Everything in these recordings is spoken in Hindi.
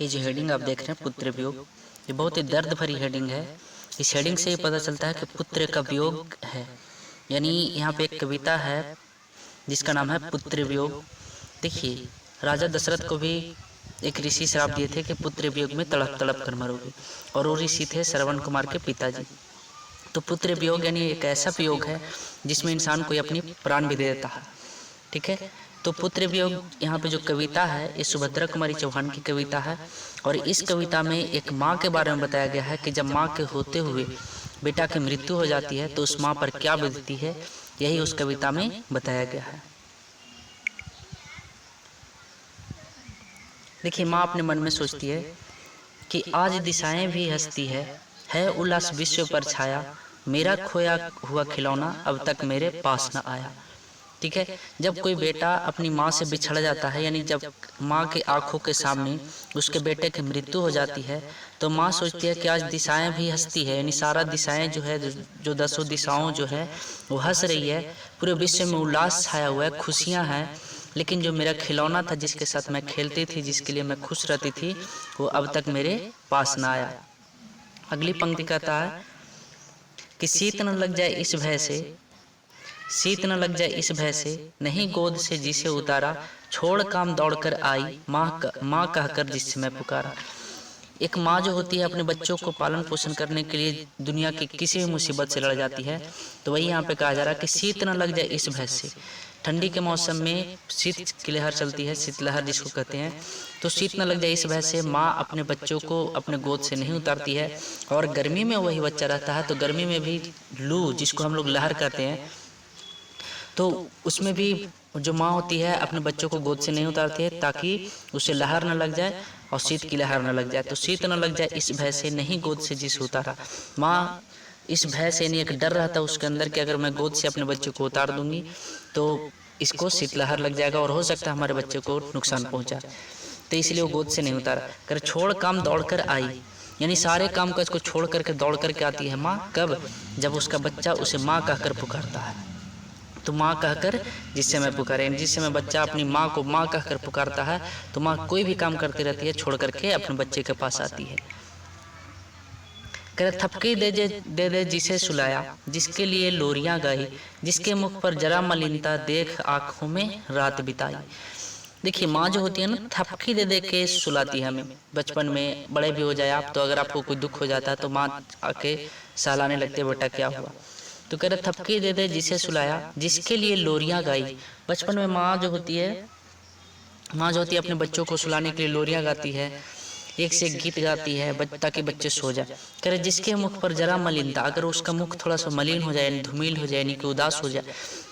ये जो हेडिंग आप देख रहे हैं पुत्र वियोग, ये बहुत ही दर्द भरी हेडिंग है। इस हेडिंग से ही पता चलता है कि पुत्र का वियोग है। यानी यहाँ पे एक कविता है जिसका नाम है पुत्र वियोग। देखिए, राजा दशरथ को भी एक ऋषि श्राप दिए थे कि पुत्र वियोग में तड़प तड़प कर मरोगे, और वो ऋषि थे श्रवण कुमार के पिताजी। तो पुत्र वियोग यानी एक ऐसा वियोग है जिसमें इंसान कोई अपनी प्राण भी दे देता है। ठीक है, तो पुत्र वियोग यहाँ पे जो कविता है ये सुभद्रा कुमारी चौहान की कविता है। और इस कविता में एक माँ के बारे में बताया गया है कि जब माँ के होते हुए बेटा की मृत्यु हो जाती है तो उस माँ पर क्या बीतती है, यही उस कविता में बताया गया है। देखिए, माँ अपने मन में सोचती है कि आज दिशाएं भी हंसती है उल्लास विश्व पर छाया, मेरा खोया हुआ खिलौना अब तक मेरे पास न आया। ठीक है, जब कोई बेटा अपनी माँ से बिछड़ जाता है, यानी जब माँ के आंखों के सामने उसके बेटे की मृत्यु हो जाती है, तो माँ सोचती है कि आज दिशाएं भी हंसती है, यानी सारा दिशाएं जो है, जो 10 दिशाओं जो है वो हंस रही है, पूरे विश्व में उल्लास छाया हुआ है, खुशियाँ हैं। लेकिन जो मेरा खिलौना था, जिसके साथ मैं खेलती थी, जिसके लिए मैं खुश रहती थी, वो अब तक मेरे पास ना आया। अगली पंक्ति कहता है कि शीत न लग जाए इस भय से, शीत न लग जाए इस भय से, नहीं गोद से जिसे उतारा, छोड़ काम दौड़कर आई, माँ कहकर जिससे मैं पुकारा। एक माँ जो होती है अपने बच्चों को पालन पोषण करने के लिए दुनिया की किसी भी मुसीबत से लड़ जाती है। तो वही यहाँ पे कहा जा रहा है कि शीत न लग जाए इस भय से। ठंडी के मौसम में शीत की लहर चलती है, शीतलहर जिसको कहते हैं, तो शीत न लग जाए इस भय से माँ अपने बच्चों को अपने गोद से नहीं उतारती है। और गर्मी में वही बच्चा रहता है, तो गर्मी में भी लू जिसको हम लोग लहर कहते हैं, तो उसमें भी जो माँ होती है अपने बच्चों को गोद से नहीं उतारती है ताकि उसे लहर न लग जाए और शीत की लहर न लग जाए। तो शीत न लग जाए इस भय से, नहीं गोद से जिसे उतारा। माँ इस भय से, नहीं एक डर रहता है उसके अंदर कि अगर मैं गोद से अपने बच्चे को उतार दूंगी तो इसको शीतलहर लग जाएगा और हो सकता है हमारे बच्चे को नुकसान पहुंचा, तो इसलिए वो गोद से नहीं उतारा। कर छोड़ काम दौड़ कर आई, यानी सारे काम काज को छोड़ करके दौड़ करके आती है माँ। कब? जब उसका बच्चा उसे माँ कहकर पुकारता है। तो माँ कहकर जिससे मैं पुकारे, जिससे मैं बच्चा अपनी माँ को माँ कहकर पुकारता है, तो माँ कोई भी काम करती रहती है छोड़ करके अपने बच्चे के पास आती है। करे थपकी दे दे जिसे सुलाया, जिसके लिए लोरियां गाई, जिसके मुख पर जरा मलिनता देख आंखों में रात बिताई। देखिए, माँ जो होती है ना, थपकी दे दे के सुलाती है हमें। बचपन में बड़े भी हो जाए आप, तो अगर आपको कोई दुख हो जाता है तो माँ आके सहलाने लगती है, बेटा क्या हुआ। तो कह रहे थपकी दे दे जिसे सुलाया, जिसके लिए लोरियां गाई। बचपन में माँ जो होती है अपने बच्चों को सुलाने के लिए लोरियां गाती है, एक से एक गीत गाती है ताकि बच्चे सो जाए। कह रहे जिसके मुख पर जरा मलिनता, अगर उसका मुख थोड़ा सा मलिन हो जाए, धूमिल हो जाए, यानी कि उदास हो जाए,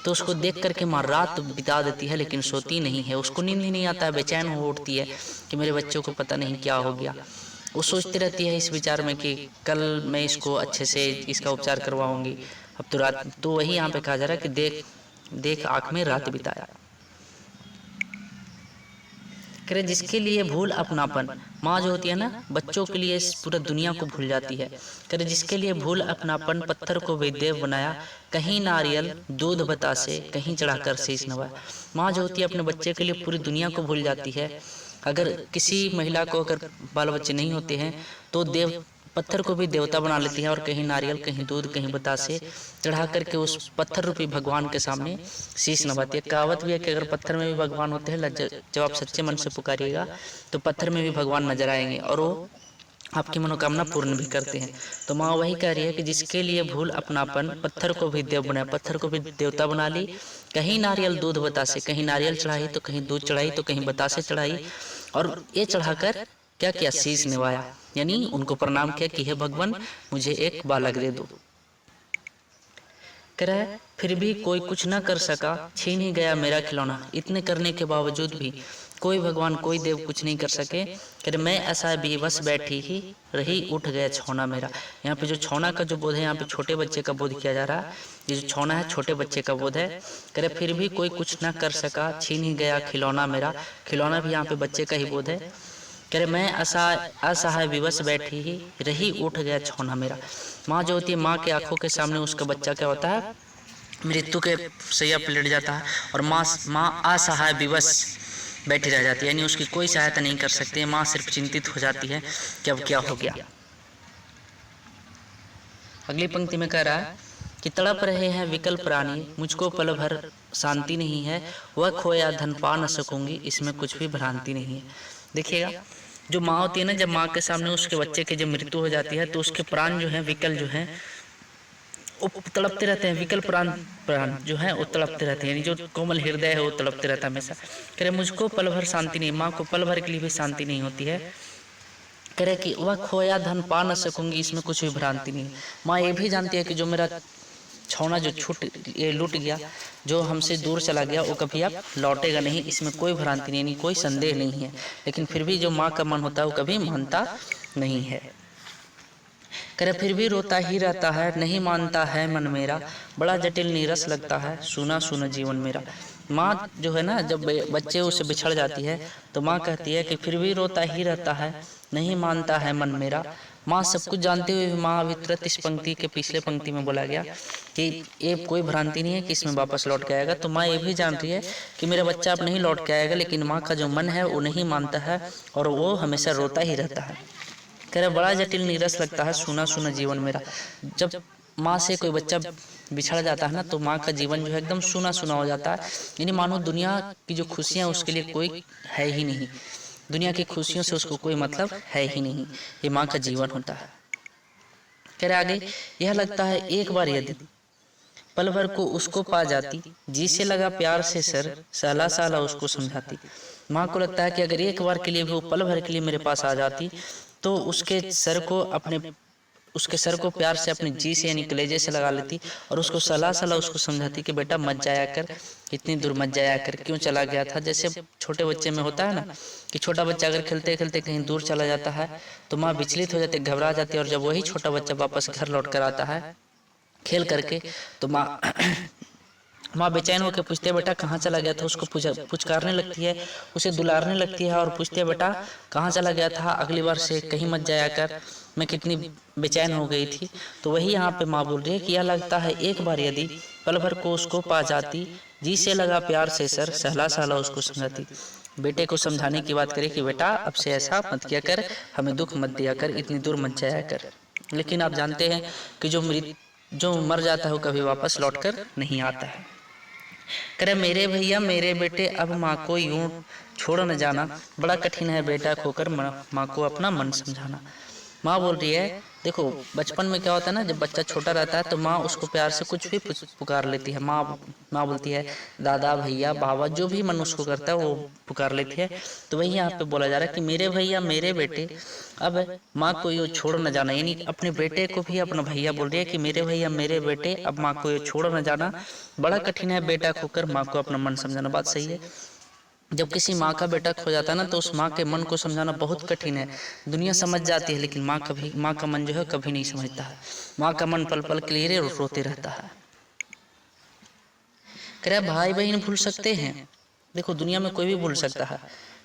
तो उसको देख करके माँ रात बिता देती है, लेकिन सोती नहीं है। उसको नींद ही नहीं आता है, बेचैन हो उठती है कि मेरे बच्चों को पता नहीं क्या हो गया। वो सोचती रहती है इस विचार में कि कल मैं इसको अच्छे से इसका उपचार करवाऊंगी, अब तो रात। तो वही यहाँ पे कहा जा रहा है कि देख देख आँख में रात बिताया। करे जिसके लिए भूल अपनापन, माँ जो होती है ना बच्चों के लिए पूरा दुनिया को भूल जाती है। करे जिसके लिए भूल अपनापन, पत्थर को वैदेव बनाया, कहीं नारियल दूध बतासे, कहीं चढ़ाकर शीश नवाया। माँ जो होती है अपने बच्चे के लिए पूरी दुनिया को भूल जाती है। अगर किसी महिला को अगर बाल बच्चे नहीं होते हैं तो पत्थर को भी देवता बना लेती है, और कहीं नारियल, कहीं दूध, कहीं बतासे चढ़ा करके उस पत्थर रूपी भगवान के सामने शीश नवाती है। कहावत भी है कि अगर पत्थर में भी भगवान होते हैं, जब आप सच्चे मन से पुकारिएगा तो पत्थर में भी भगवान नजर आएंगे और वो आपकी मनोकामना पूर्ण भी करते हैं। तो माँ वही कह रही है कि जिसके लिए भूल अपनापन, पत्थर को भी देव बनाया, पत्थर को भी देवता बना ली। कहीं नारियल दूध बतासे, कहीं नारियल चढ़ाई तो कहीं दूध चढ़ाई तो कहीं बतासे चढ़ाई, और ये चढ़ाकर क्या किया? शीश निभाया, यानी उनको प्रणाम किया कि हे भगवान मुझे एक बालक दे दो। कह रहा है फिर भी कोई कुछ न कर सका, छीन ही गया मेरा खिलौना। इतने करने के बावजूद भी कोई भगवान कोई देव कुछ नहीं कर सके। कह रहे मैं ऐसा बेबस बैठी ही रही, उठ गया छौना मेरा। यहाँ पे जो छौना का जो बोध है, यहाँ पे छोटे बच्चे का बोध किया जा रहा है। ये जो छौना है छोटे बच्चे का बोध है। कह रहे फिर भी कोई कुछ न कर सका, छीन ही गया खिलौना मेरा। खिलौना भी यहाँ पे बच्चे का ही बोध है। कह रहे मैं असहाय विवश बैठी ही रही, उठ गया छौना मेरा। माँ जो होती है, माँ के आंखों के सामने उसका बच्चा क्या होता है? मृत्यु के सैया पर लेट जाता है, और माँ असहाय विवश, बैठी रह जाती है, यानी उसकी कोई सहायता नहीं कर सकती है। माँ सिर्फ चिंतित हो जाती है कि अब क्या हो गया। अगली पंक्ति में कह रहा है कि तड़प रहे हैं विकल प्राणी, मुझको पल भर शांति नहीं है, वह खोया धन पा न सकूंगी, इसमें कुछ भी भ्रांति नहीं है। देखिएगा, जो माँ होती है ना, जब माँ के सामने उसके बच्चे की जब मृत्यु हो जाती है तो उसके प्राण जो है विकल जो है वो तड़पते रहते हैं। विकल प्राण प्राण जो है वो तड़पते रहते हैं, यानी जो कोमल हृदय है वो तड़पते रहता है हमेशा। कह रहे मुझको पल भर शांति नहीं, माँ को पल भर के लिए भी शांति नहीं होती है। कह रहे कि वह खोया धन पा न सकूंगी, इसमें कुछ भी भ्रांति नहीं। माँ ये भी जानती है कि जो मेरा छौना जो लूट गया, जो हमसे दूर चला गया, वो कभी अब लौटेगा नहीं, इसमें कोई भ्रांति नहीं, कोई संदेह नहीं है। लेकिन फिर भी जो माँ का मन होता है वो कभी मानता नहीं है। करे फिर भी रोता ही रहता है, नहीं मानता है मन मेरा, बड़ा जटिल नीरस लगता है, सुना सुना जीवन मेरा। माँ जो है ना, जब बच्चे उससे बिछड़ जाती है तो माँ कहती है कि फिर भी रोता ही रहता है, नहीं मानता है मन मेरा। माँ सब कुछ जानते हुए माँ अभी तुरंत इस पंक्ति के पिछले पंक्ति में बोला गया कि ये कोई भ्रांति नहीं है कि इसमें वापस लौट के आएगा। तो माँ ये भी जान रही है कि मेरा बच्चा अब नहीं लौट के आएगा, लेकिन माँ का जो मन है वो नहीं मानता है और वो हमेशा रोता ही रहता है। कह रहे बड़ा जटिल नीरस लगता है, सुना सुना जीवन मेरा। जब माँ से कोई बच्चा बिछड़ जाता है ना तो माँ का जीवन जो है एकदम सुना सुना हो जाता है, यानी मानो दुनिया की जो खुशियाँ उसके लिए कोई है ही नहीं, दुनिया की खुशियों से उसको कोई मतलब है ही नहीं। ये माँ का जीवन होता है। कह रहे आगे, यह लगता है एक बार यदि पल भर को उसको पा जाती, जी से लगा प्यार से सर, साला साला उसको समझाती। माँ को लगता है कि अगर एक बार के लिए भी वो पल भर के लिए मेरे पास आ जाती तो उसके सर को प्यार से अपने जी से यानी कलेजे से लगा लेती और उसको सलाह सलाह उसको समझाती कि बेटा मत जाया कर, इतनी दूर मत जाया कर, क्यों चला गया था। जैसे छोटे बच्चे में होता है ना कि छोटा बच्चा अगर खेलते खेलते कहीं दूर चला जाता है तो माँ विचलित हो जाती, घबरा जाती है, और जब वही छोटा बच्चा वापस घर लौट कर आता है खेल करके तो माँ बेचैन होकर पूछती है बेटा कहाँ चला गया था। उसको पुचकारने लगती है, उसे दुलारने लगती है और पूछती है बेटा कहाँ चला गया था, अगली बार से कहीं मत जाया कर, मैं कितनी बेचैन हो गई थी। तो वही यहाँ पे माँ बोल रही है कि यह लगता है एक बार यदि पल भर को उसको पा जाती, जी से लगा प्यार से सर, सहला सहला उसको समझाती। बेटे को समझाने की बात करे कि बेटा अब से ऐसा मत किया कर, हमें दुख मत दिया कर, इतनी दूर मत जाया कर। लेकिन आप जानते हैं कि जो मर जाता है वो कभी वापस लौट कर नहीं आता है। करे मेरे भैया मेरे बेटे अब माँ को यूं छोड़ न जाना, बड़ा कठिन है बेटा खोकर माँ को अपना मन समझाना। माँ बोल रही है देखो बचपन में क्या होता है ना, जब बच्चा छोटा रहता है तो माँ उसको प्यार से कुछ भी पुकार लेती है। माँ बोलती है दादा भैया बाबा, जो भी मन उसको करता है वो पुकार लेती है। तो वही यहाँ पे बोला जा रहा है कि मेरे भैया मेरे बेटे अब माँ को ये छोड़ न जाना, यानी अपने बेटे को भी अपना भैया बोल रही है कि मेरे भैया मेरे बेटे अब माँ को ये छोड़ न जाना, बड़ा कठिन है बेटा खोकर माँ को अपना मन समझाना। बात सही है, जब किसी माँ का बेटा खो जाता है ना तो उस माँ के मन को समझाना बहुत कठिन है। दुनिया समझ जाती है लेकिन माँ का मन जो है कभी नहीं समझता है। माँ का मन पल पल के लिए रोते रहता है। कह रहा भाई बहन भूल सकते हैं, देखो दुनिया में कोई भी भूल सकता है,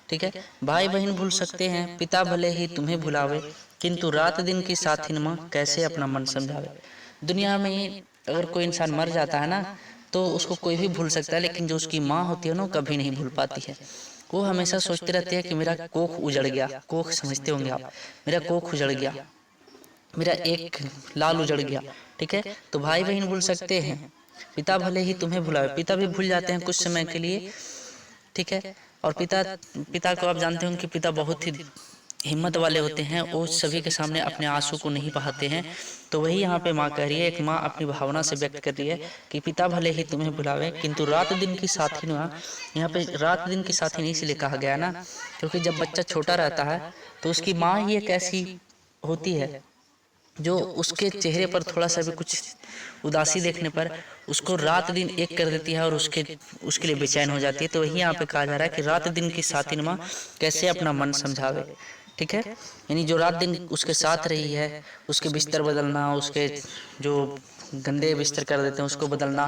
ठीक है, भाई बहन भूल सकते हैं, पिता भले ही तुम्हें भुलावे, किंतु रात दिन की साथिन माँ कैसे अपना मन समझावे। दुनिया में अगर कोई इंसान मर जाता है ना तो उसको कोई भी भूल सकता है, लेकिन जो उसकी माँ होती है ना कभी नहीं भूल पाती है। वो हमेशा सोचती रहती है कि मेरा कोख उजड़ गया, कोख समझते होंगे आप, मेरा कोख उजड़ गया, मेरा एक लाल उजड़ गया, ठीक है। तो भाई बहन भूल सकते हैं, पिता भले ही तुम्हें भुलावे, पिता भी भूल जाते हैं कुछ समय के लिए, ठीक है। और पिता को आप जानते होंगे कि पिता बहुत ही हिम्मत वाले होते हैं, वो सभी के सामने अपने आंसू को नहीं बहाते हैं। तो वही यहाँ पे माँ कह रही है, एक माँ अपनी भावना से व्यक्त कर रही है कि पिता भले ही तुम्हें भुलावे किंतु रात दिन की साथी माँ। यहाँ पे रात दिन की साथी नहीं इसलिए कहा गया ना, क्योंकि जब बच्चा छोटा रहता है तो उसकी माँ ही एक ऐसी होती है जो उसके चेहरे पर थोड़ा सा भी कुछ उदासी देखने पर उसको रात दिन एक कर देती है और उसके लिए बेचैन हो जाती है। तो वही यहाँ पे कहा जा रहा है कि रात दिन की साथिन माँ कैसे अपना मन समझावे, ठीक है। यानी जो रात दिन उसके साथ रही है, उसके बिस्तर बदलना, उसके जो गंदे बिस्तर कर देते हैं उसको बदलना,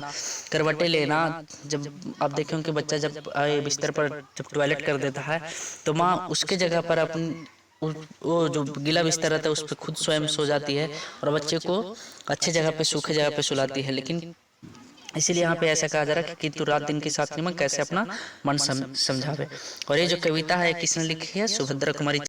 करवटें लेना। जब आप देखें कि बच्चा जब बिस्तर पर जब टॉयलेट कर देता है तो माँ उसके जगह पर अपनी वो जो गीला बिस्तर रहता है उस पर खुद स्वयं सो जाती है और बच्चे को अच्छे जगह पे सूखे जगह पे सुलाती है। लेकिन इसीलिए यहाँ पे ऐसा कहा जा रहा है कि किंतु रात दिन के साथ नियम कैसे अपना मन समझावे। और ये जो कविता है किसने लिखी है, सुभद्रा कुमारी